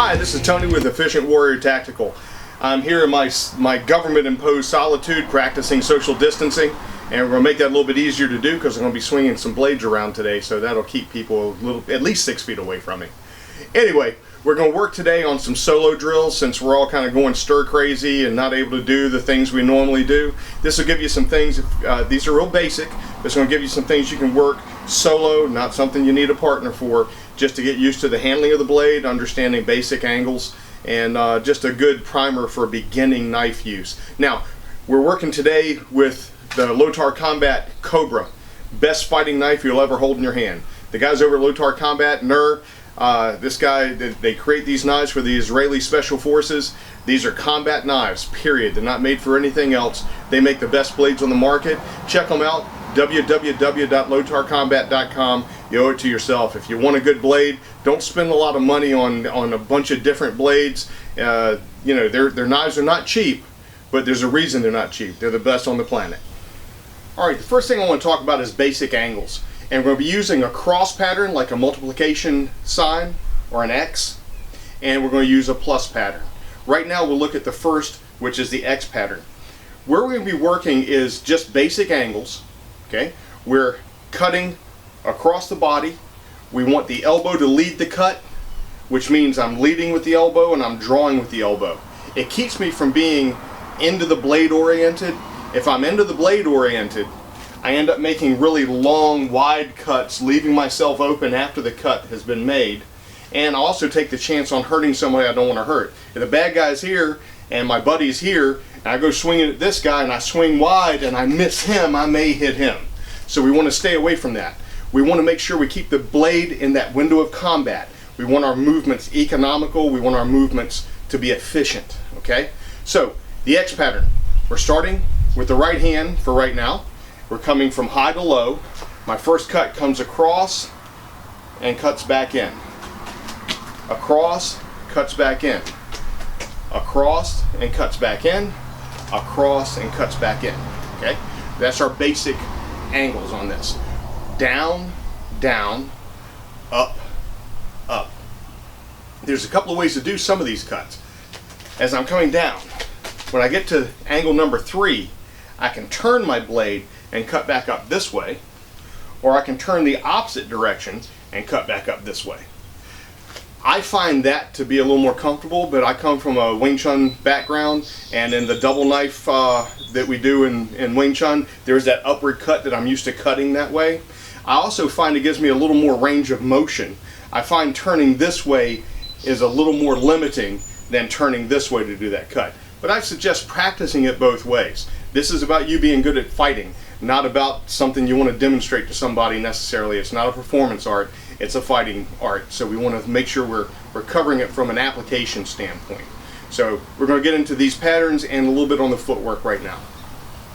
Hi, this is Tony with Efficient Warrior Tactical. I'm here in my government-imposed solitude practicing social distancing, and we're going to make that a little bit easier to do because I'm going to be swinging some blades around today, so that'll keep people at least 6 feet away from me. Anyway, we're going to work today on some solo drills since we're all kind of going stir crazy and not able to do the things we normally do. This will give you some things, these are real basic, but it's going to give you some things you can work solo, not something you need a partner for, just to get used to the handling of the blade, understanding basic angles, and just a good primer for beginning knife use. Now, we're working today with the Lotar Combat Cobra, best fighting knife you'll ever hold in your hand. The guys over at Lotar Combat, Nur, this guy, they create these knives for the Israeli Special Forces. These are combat knives, period. They're not made for anything else. They make the best blades on the market. Check them out, www.lotarcombat.com. You owe it to yourself. If you want a good blade, don't spend a lot of money on a bunch of different blades. You know, their knives are not cheap, but there's a reason they're not cheap. They're the best on the planet. Alright, the first thing I want to talk about is basic angles. And we're going to be using a cross pattern like a multiplication sign or an X, and we're going to use a plus pattern. Right now we'll look at the first, which is the X pattern. Where we're going to be working is just basic angles. Okay, we're cutting across the body. We want the elbow to lead the cut, which means I'm leading with the elbow and I'm drawing with the elbow. It keeps me from being into the blade oriented. If I'm into the blade oriented, I end up making really long, wide cuts, leaving myself open after the cut has been made. And I also take the chance on hurting somebody I don't want to hurt. If the bad guy's here and my buddy's here, and I go swinging at this guy and I swing wide and I miss him, I may hit him. So we want to stay away from that. We want to make sure we keep the blade in that window of combat. We want our movements economical. We want our movements to be efficient. Okay? So, the X pattern. We're starting with the right hand for right now. We're coming from high to low. My first cut comes across and cuts back in. Across, cuts back in. Across and cuts back in. Across and cuts back in. Okay? That's our basic angles on this. Down, down, up, up. There's a couple of ways to do some of these cuts. As I'm coming down, when I get to angle number 3, I can turn my blade and cut back up this way, or I can turn the opposite direction and cut back up this way. I find that to be a little more comfortable, but I come from a Wing Chun background, and in the double knife that we do in Wing Chun, there's that upward cut that I'm used to cutting that way. I also find it gives me a little more range of motion. I find turning this way is a little more limiting than turning this way to do that cut. But I suggest practicing it both ways. This is about you being good at fighting, not about something you want to demonstrate to somebody necessarily. It's not a performance art, it's a fighting art. So we want to make sure we're covering it from an application standpoint. So we're going to get into these patterns and a little bit on the footwork right now.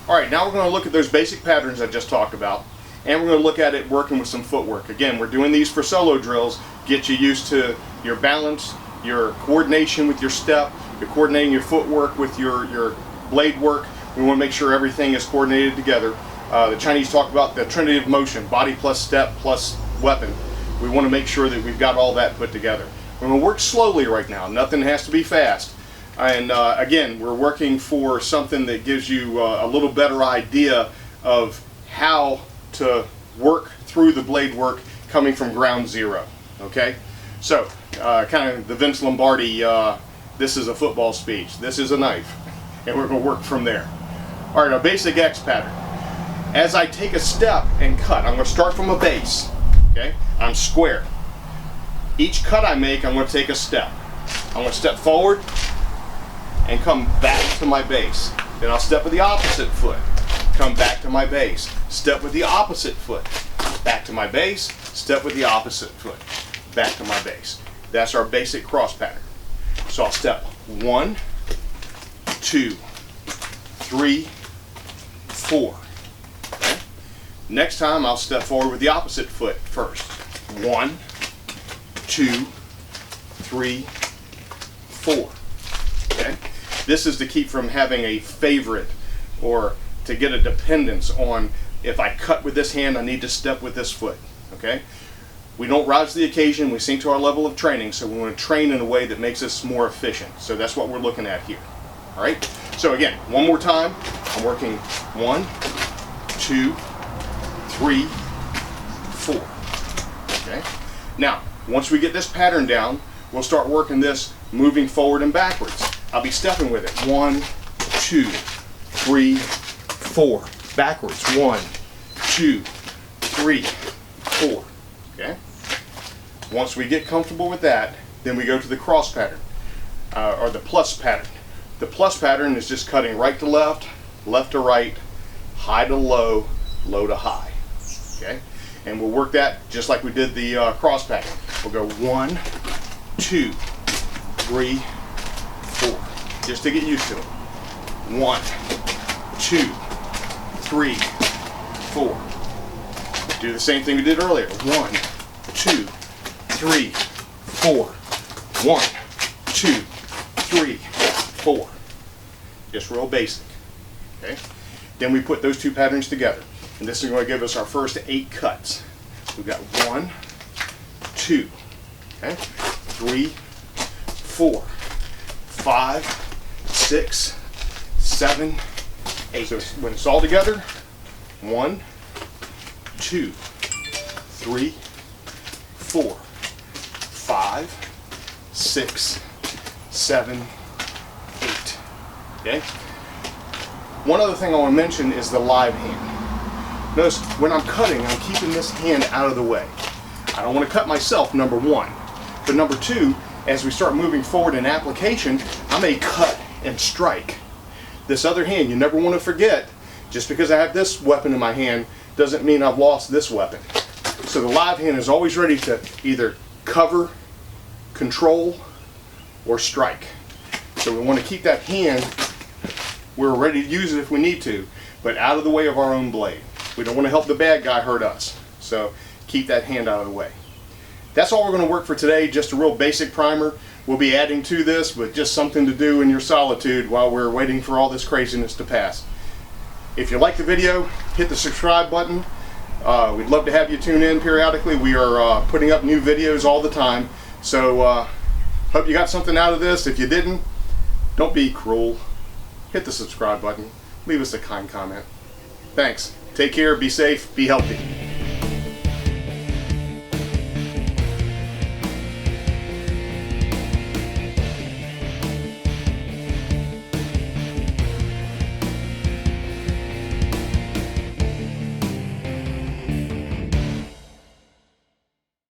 Alright, now we're going to look at those basic patterns I just talked about, and we're going to look at it working with some footwork. Again, we're doing these for solo drills, get you used to your balance, your coordination with your step, you're coordinating your footwork with your blade work. We want to make sure everything is coordinated together. The Chinese talk about the trinity of motion, body plus step plus weapon. We want to make sure that we've got all that put together. We're going to work slowly right now. Nothing has to be fast. And again, we're working for something that gives you a little better idea of how to work through the blade work coming from ground zero. Okay? So, kind of the Vince Lombardi, this is a football speech. This is a knife. And we're going to work from there. Alright, our basic X pattern. As I take a step and cut, I'm going to start from a base. Okay? I'm square. Each cut I make, I'm going to take a step. I'm going to step forward and come back to my base. Then I'll step with the opposite foot. Come back to my base. Step with the opposite foot. Back to my base. Step with the opposite foot. Back to my base. That's our basic cross pattern. So I'll step 1, 2, 3, 4. Okay? Next time I'll step forward with the opposite foot first. 1, 2, 3, 4. Okay? This is to keep from having a favorite or to get a dependence on if I cut with this hand, I need to step with this foot. Okay? We don't rise to the occasion, we sink to our level of training, so we want to train in a way that makes us more efficient. So that's what we're looking at here. All right, so again, one more time, I'm working 1, 2, 3, 4. Okay, now once we get this pattern down, we'll start working this moving forward and backwards. I'll be stepping with it. 1, 2, 3, 4. Backwards. 1, 2, 3, 4. Okay? Once we get comfortable with that, then we go to the cross pattern, or the plus pattern. The plus pattern is just cutting right to left, left to right, high to low, low to high. Okay? And we'll work that just like we did the cross pattern. We'll go 1, 2, 3, 4, just to get used to it. 1, 2, 3, 4. Do the same thing we did earlier. 1, 2, 3, 4. 1, 2, 3, 4. Just real basic. Okay. Then we put those two patterns together, and this is going to give us our first 8 cuts. We've got 1, 2, okay, 3, 4, 5, 6, 7, 8. So when it's all together, 1, 2, 3, 4, 5, 6, 7, 8. Okay? One other thing I want to mention is the live hand. Notice when I'm cutting, I'm keeping this hand out of the way. I don't want to cut myself, number one. But number two, as we start moving forward in application, I may cut and strike. This other hand, you never want to forget, just because I have this weapon in my hand doesn't mean I've lost this weapon. So the live hand is always ready to either cover, control, or strike. So we want to keep that hand, we're ready to use it if we need to, but out of the way of our own blade. We don't want to help the bad guy hurt us. So keep that hand out of the way. That's all we're going to work for today, just a real basic primer. We'll be adding to this, but just something to do in your solitude while we're waiting for all this craziness to pass. If you like the video, hit the subscribe button. We'd love to have you tune in periodically. We are putting up new videos all the time. So hope you got something out of this. If you didn't, don't be cruel. Hit the subscribe button. Leave us a kind comment. Thanks. Take care, be safe, be healthy.